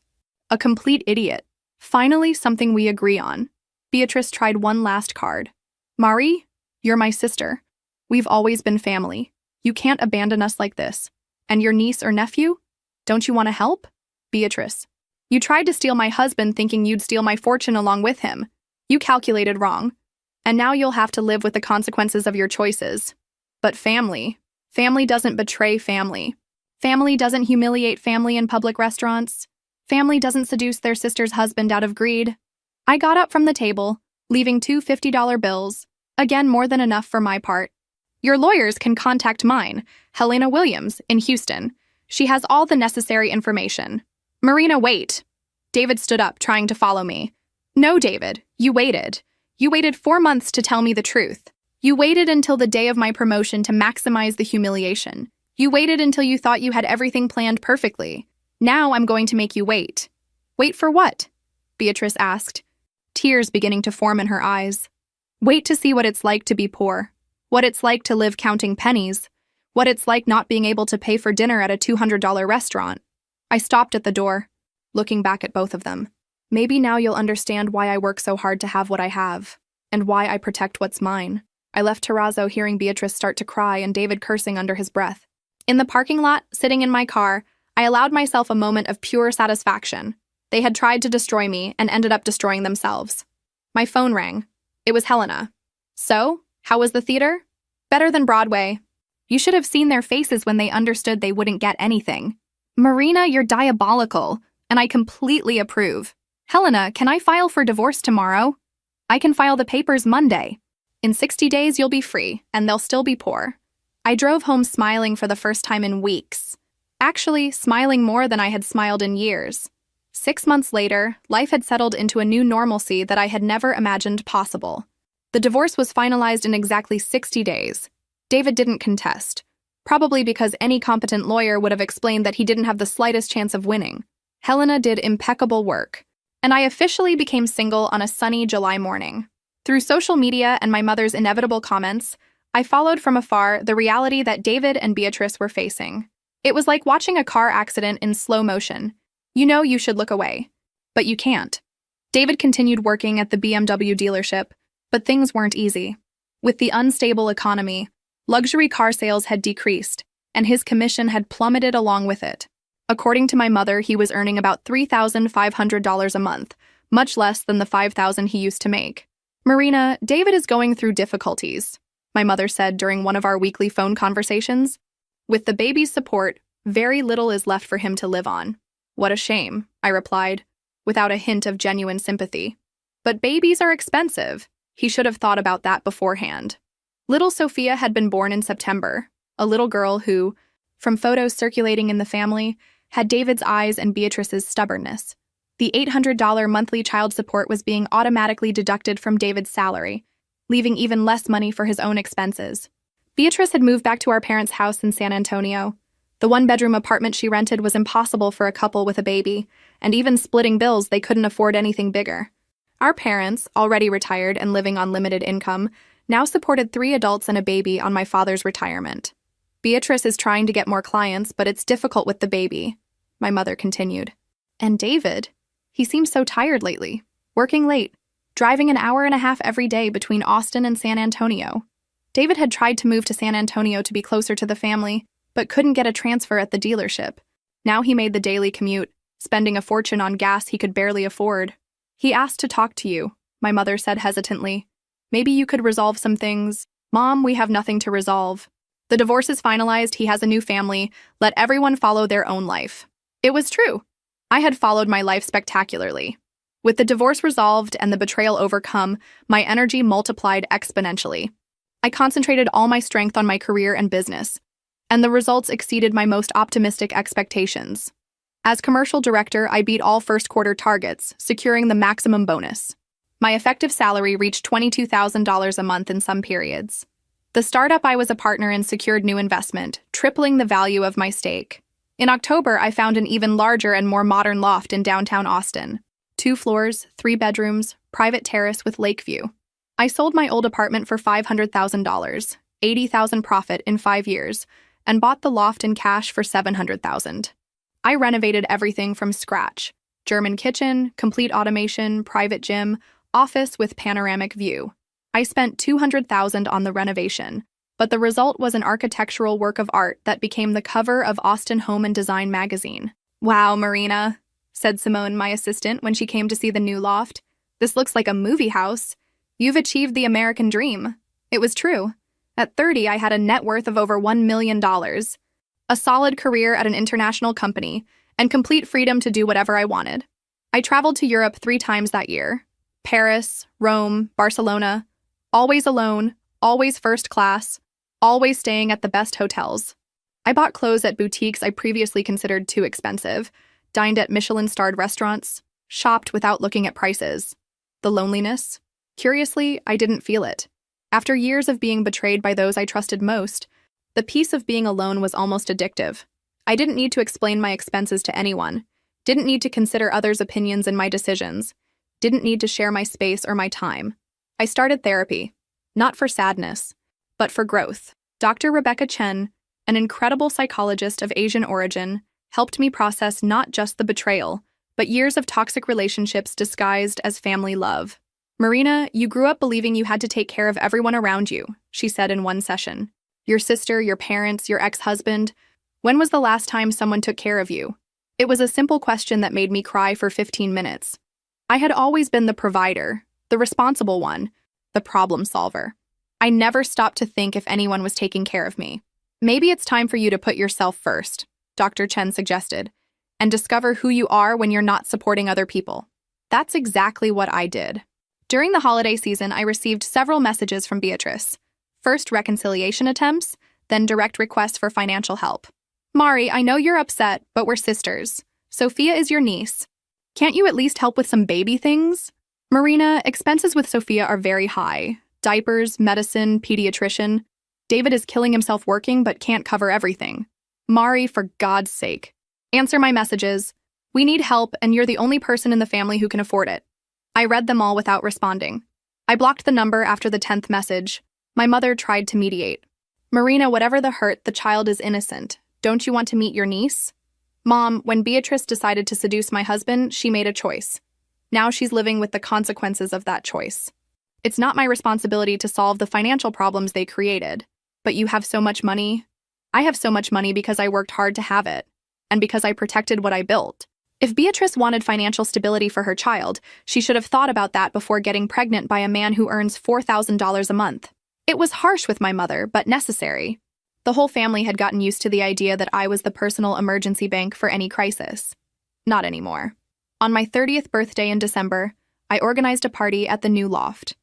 A complete idiot. Finally, something we agree on. Beatrice tried one last card. Mari, you're my sister. We've always been family. You can't abandon us like this. And your niece or nephew? Don't you want to help? Beatrice. You tried to steal my husband thinking you'd steal my fortune along with him. You calculated wrong. And now you'll have to live with the consequences of your choices. But family doesn't betray family. Family doesn't humiliate family in public restaurants. Family doesn't seduce their sister's husband out of greed. I got up from the table, leaving 2 $50 bills, again more than enough for my part. Your lawyers can contact mine, Helena Williams, in Houston. She has all the necessary information. Marina, wait. David stood up, trying to follow me. No, David, you waited. You waited 4 months to tell me the truth. You waited until the day of my promotion to maximize the humiliation. You waited until you thought you had everything planned perfectly. Now I'm going to make you wait. Wait for what? Beatrice asked, tears beginning to form in her eyes. Wait to see what it's like to be poor. What it's like to live counting pennies. What it's like not being able to pay for dinner at a $200 restaurant. I stopped at the door. looking back at both of them. Maybe now you'll understand why I work so hard to have what I have, and why I protect what's mine. I left Terrazzo hearing Beatrice start to cry and David cursing under his breath. In the parking lot, sitting in my car, I allowed myself a moment of pure satisfaction. They had tried to destroy me and ended up destroying themselves. My phone rang. It was Helena. So, how was the theater? Better than Broadway. You should have seen their faces when they understood they wouldn't get anything. Marina, you're diabolical, and I completely approve. Helena, can I file for divorce tomorrow? I can file the papers Monday. In 60 days, you'll be free, and they'll still be poor. I drove home smiling for the first time in weeks. Actually, smiling more than I had smiled in years. 6 months later, life had settled into a new normalcy that I had never imagined possible. The divorce was finalized in exactly 60 days. David didn't contest, probably because any competent lawyer would have explained that he didn't have the slightest chance of winning. Helena did impeccable work, and I officially became single on a sunny July morning. Through social media and my mother's inevitable comments, I followed from afar the reality that David and Beatrice were facing. It was like watching a car accident in slow motion. You know you should look away, but you can't. David continued working at the BMW dealership, but things weren't easy. With the unstable economy, luxury car sales had decreased, and his commission had plummeted along with it. According to my mother, he was earning about $3,500 a month, much less than the $5,000 he used to make. Marina, David is going through difficulties, my mother said during one of our weekly phone conversations. With the baby's support, very little is left for him to live on. What a shame, I replied, without a hint of genuine sympathy. But babies are expensive. He should have thought about that beforehand. Little Sophia had been born in September, a little girl who, from photos circulating in the family, had David's eyes and Beatrice's stubbornness. The $800 monthly child support was being automatically deducted from David's salary, leaving even less money for his own expenses. Beatrice had moved back to our parents' house in San Antonio. The one-bedroom apartment she rented was impossible for a couple with a baby, and even splitting bills, they couldn't afford anything bigger. Our parents, already retired and living on limited income, now supported 3 adults and a baby on my father's retirement. Beatrice is trying to get more clients, but it's difficult with the baby, my mother continued. And David? He seems so tired lately, working late, driving an hour and a half every day between Austin and San Antonio. David had tried to move to San Antonio to be closer to the family, but couldn't get a transfer at the dealership. Now he made the daily commute, spending a fortune on gas he could barely afford. He asked to talk to you, my mother said hesitantly. Maybe you could resolve some things. Mom, we have nothing to resolve. The divorce is finalized, he has a new family, let everyone follow their own life. It was true. I had followed my life spectacularly. With the divorce resolved and the betrayal overcome, my energy multiplied exponentially. I concentrated all my strength on my career and business, and the results exceeded my most optimistic expectations. As commercial director, I beat all first-quarter targets, securing the maximum bonus. My effective salary reached $22,000 a month in some periods. The startup I was a partner in secured new investment, tripling the value of my stake. In October, I found an even larger and more modern loft in downtown Austin. 2 floors, 3 bedrooms, private terrace with lake view. I sold my old apartment for $500,000, $80,000 profit in 5 years, and bought the loft in cash for $700,000. I renovated everything from scratch. German kitchen, complete automation, private gym, office with panoramic view. I spent $200,000 on the renovation, but the result was an architectural work of art that became the cover of Austin Home and Design magazine. Wow, Marina, said Simone, my assistant, when she came to see the new loft. This looks like a movie house. You've achieved the American dream. It was true. At 30, I had a net worth of over $1 million, a solid career at an international company, and complete freedom to do whatever I wanted. I traveled to Europe 3 times that year. Paris, Rome, Barcelona, always alone, always first class, always staying at the best hotels. I bought clothes at boutiques I previously considered too expensive, dined at Michelin-starred restaurants, shopped without looking at prices. The loneliness? Curiously, I didn't feel it. After years of being betrayed by those I trusted most, the peace of being alone was almost addictive. I didn't need to explain my expenses to anyone, didn't need to consider others' opinions in my decisions, didn't need to share my space or my time. I started therapy, not for sadness, but for growth. Dr. Rebecca Chen, an incredible psychologist of Asian origin, helped me process not just the betrayal, but years of toxic relationships disguised as family love. "Marina, you grew up believing you had to take care of everyone around you," she said in one session. "Your sister, your parents, your ex-husband. When was the last time someone took care of you?" It was a simple question that made me cry for 15 minutes. I had always been the provider, the responsible one, the problem solver. I never stopped to think if anyone was taking care of me. "Maybe it's time for you to put yourself first," Dr. Chen suggested, "and discover who you are when you're not supporting other people." That's exactly what I did. During the holiday season, I received several messages from Beatrice. First reconciliation attempts, then direct requests for financial help. "Mari, I know you're upset, but we're sisters. Sophia is your niece. Can't you at least help with some baby things?" "Marina, expenses with Sophia are very high. Diapers, medicine, pediatrician. David is killing himself working but can't cover everything. Mari, for God's sake. Answer my messages. We need help, and you're the only person in the family who can afford it." I read them all without responding. I blocked the number after the 10th message. My mother tried to mediate. "Marina, whatever the hurt, the child is innocent. Don't you want to meet your niece?" "Mom, when Beatrice decided to seduce my husband, she made a choice. Now she's living with the consequences of that choice. It's not my responsibility to solve the financial problems they created. But you have so much money." "I have so much money because I worked hard to have it, and because I protected what I built." If Beatrice wanted financial stability for her child, she should have thought about that before getting pregnant by a man who earns $4,000 a month. It was harsh with my mother, but necessary. The whole family had gotten used to the idea that I was the personal emergency bank for any crisis. Not anymore. On my 30th birthday in December, I organized a party at the new loft.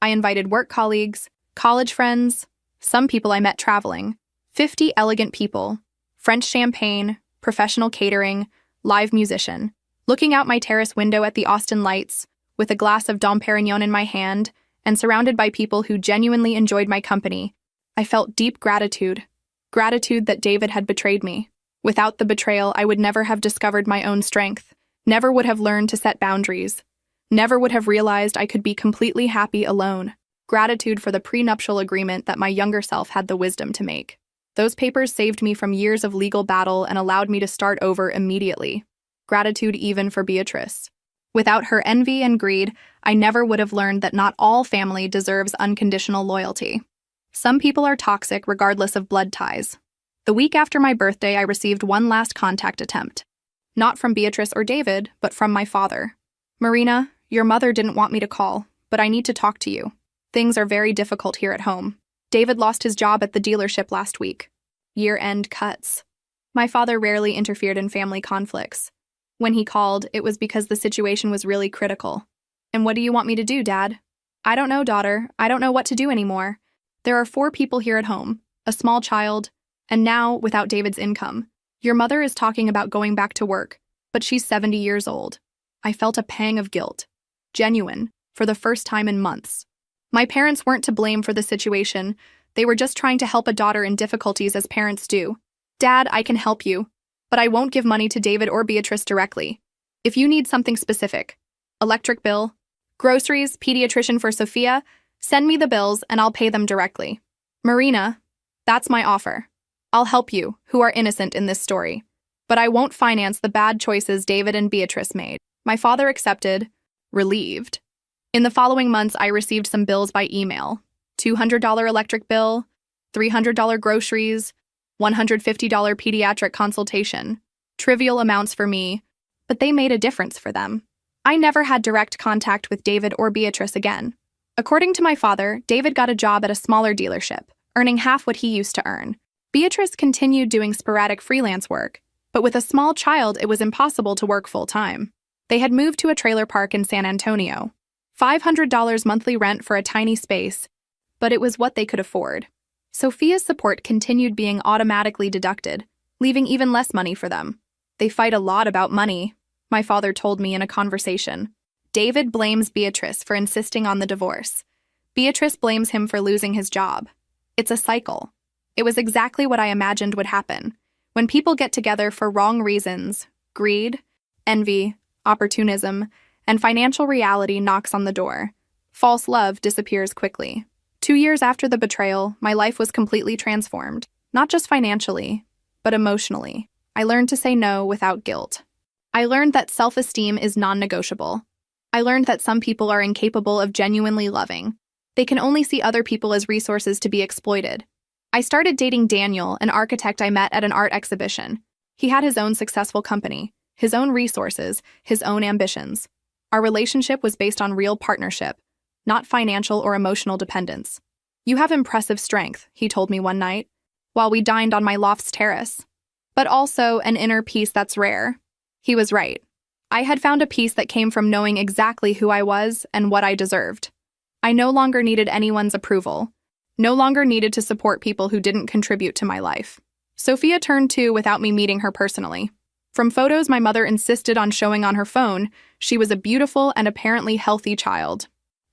I invited work colleagues, college friends, some people I met traveling, 50 elegant people, French champagne, professional catering, live musician. Looking out my terrace window at the Austin lights, with a glass of Dom Perignon in my hand, and surrounded by people who genuinely enjoyed my company, I felt deep gratitude. Gratitude that David had betrayed me. Without the betrayal, I would never have discovered my own strength, never would have learned to set boundaries, never would have realized I could be completely happy alone. Gratitude for the prenuptial agreement that my younger self had the wisdom to make. Those papers saved me from years of legal battle and allowed me to start over immediately. Gratitude even for Beatrice. Without her envy and greed, I never would have learned that not all family deserves unconditional loyalty. Some people are toxic regardless of blood ties. The week after my birthday, I received one last contact attempt. Not from Beatrice or David, but from my father. "Marina, your mother didn't want me to call, but I need to talk to you. Things are very difficult here at home. David lost his job at the dealership last week. Year-end cuts." My father rarely interfered in family conflicts. When he called, it was because the situation was really critical. "And what do you want me to do, Dad?" "I don't know, daughter. I don't know what to do anymore. There are 4 people here at home, a small child, and now, without David's income. Your mother is talking about going back to work, but she's 70 years old." I felt a pang of guilt. Genuine, for the first time in months. My parents weren't to blame for the situation. They were just trying to help a daughter in difficulties as parents do. "Dad, I can help you, but I won't give money to David or Beatrice directly. If you need something specific, electric bill, groceries, pediatrician for Sophia, send me the bills and I'll pay them directly. Marina, that's my offer. I'll help you, who are innocent in this story. But I won't finance the bad choices David and Beatrice made." My father accepted, relieved. In the following months, I received some bills by email. $200 electric bill, $300 groceries, $150 pediatric consultation. Trivial amounts for me, but they made a difference for them. I never had direct contact with David or Beatrice again. According to my father, David got a job at a smaller dealership, earning half what he used to earn. Beatrice continued doing sporadic freelance work, but with a small child, it was impossible to work full-time. They had moved to a trailer park in San Antonio. $500 monthly rent for a tiny space, but it was what they could afford. Sophia's support continued being automatically deducted, leaving even less money for them. They fight a lot about money, my father told me in a conversation. David blames Beatrice for insisting on the divorce. Beatrice blames him for losing his job. It's a cycle. It was exactly what I imagined would happen. When people get together for wrong reasons, greed, envy, opportunism, and financial reality knocks on the door. False love disappears quickly. 2 years after the betrayal, my life was completely transformed. Not just financially, but emotionally. I learned to say no without guilt. I learned that self-esteem is non-negotiable. I learned that some people are incapable of genuinely loving. They can only see other people as resources to be exploited. I started dating Daniel, an architect I met at an art exhibition. He had his own successful company, his own resources, his own ambitions. Our relationship was based on real partnership, not financial or emotional dependence. "You have impressive strength," he told me one night, while we dined on my loft's terrace. "But also an inner peace that's rare." He was right. I had found a peace that came from knowing exactly who I was and what I deserved. I no longer needed anyone's approval, no longer needed to support people who didn't contribute to my life. Sophia turned 2 without me meeting her personally. From photos my mother insisted on showing on her phone, she was a beautiful and apparently healthy child.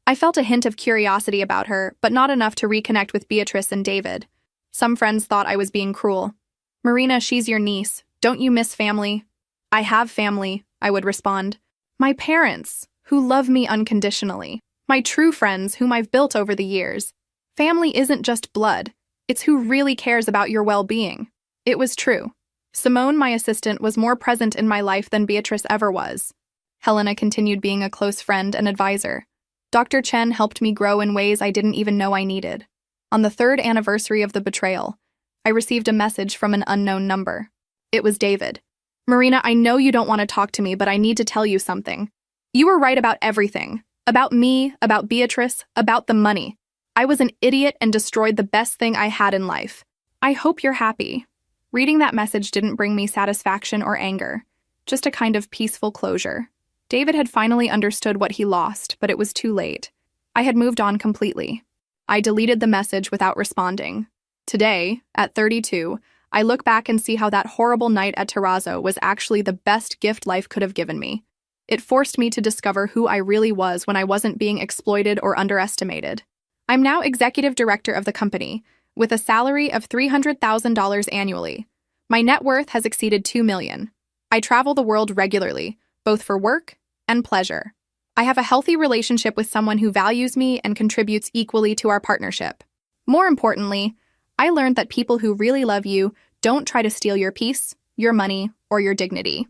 I felt a hint of curiosity about her, but not enough to reconnect with Beatrice and David. Some friends thought I was being cruel. "Marina, she's your niece. Don't you miss family?" "I have family," I would respond. "My parents, who love me unconditionally. My true friends, whom I've built over the years. Family isn't just blood. It's who really cares about your well-being." It was true. Simone, my assistant, was more present in my life than Beatrice ever was. Helena continued being a close friend and advisor. Dr. Chen helped me grow in ways I didn't even know I needed. On the 3rd anniversary of the betrayal, I received a message from an unknown number. It was David. "Marina, I know you don't want to talk to me, but I need to tell you something. You were right about everything. About me, about Beatrice, about the money. I was an idiot and destroyed the best thing I had in life. I hope you're happy." Reading that message didn't bring me satisfaction or anger, just a kind of peaceful closure. David had finally understood what he lost, but it was too late. I had moved on completely. I deleted the message without responding. Today, at 32, I look back and see how that horrible night at Terrazzo was actually the best gift life could have given me. It forced me to discover who I really was when I wasn't being exploited or underestimated. I'm now executive director of the company, with a salary of $300,000 annually. My net worth has exceeded $2 million. I travel the world regularly, both for work and pleasure. I have a healthy relationship with someone who values me and contributes equally to our partnership. More importantly, I learned that people who really love you don't try to steal your peace, your money, or your dignity.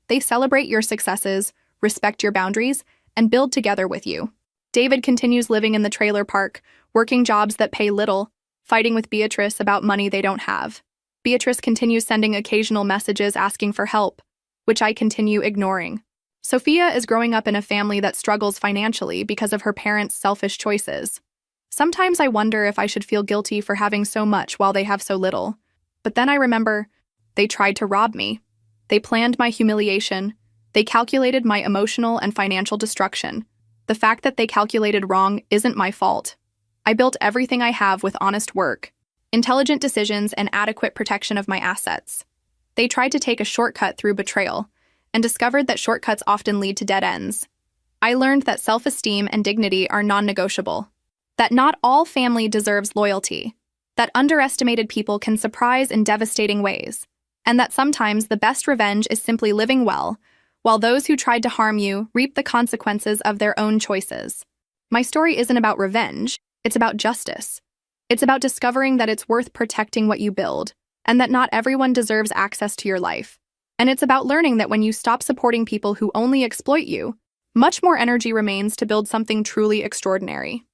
They celebrate your successes, respect your boundaries, and build together with you. David continues living in the trailer park, working jobs that pay little, fighting with Beatrice about money they don't have. Beatrice continues sending occasional messages asking for help, which I continue ignoring. Sophia is growing up in a family that struggles financially because of her parents' selfish choices. Sometimes I wonder if I should feel guilty for having so much while they have so little. But then I remember, they tried to rob me. They planned my humiliation. They calculated my emotional and financial destruction. The fact that they calculated wrong isn't my fault. I built everything I have with honest work, intelligent decisions, and adequate protection of my assets. They tried to take a shortcut through betrayal, and discovered that shortcuts often lead to dead ends. I learned that self-esteem and dignity are non-negotiable, that not all family deserves loyalty, that underestimated people can surprise in devastating ways, and that sometimes the best revenge is simply living well, while those who tried to harm you reap the consequences of their own choices. My story isn't about revenge, it's about justice. It's about discovering that it's worth protecting what you build, and that not everyone deserves access to your life. And it's about learning that when you stop supporting people who only exploit you, much more energy remains to build something truly extraordinary.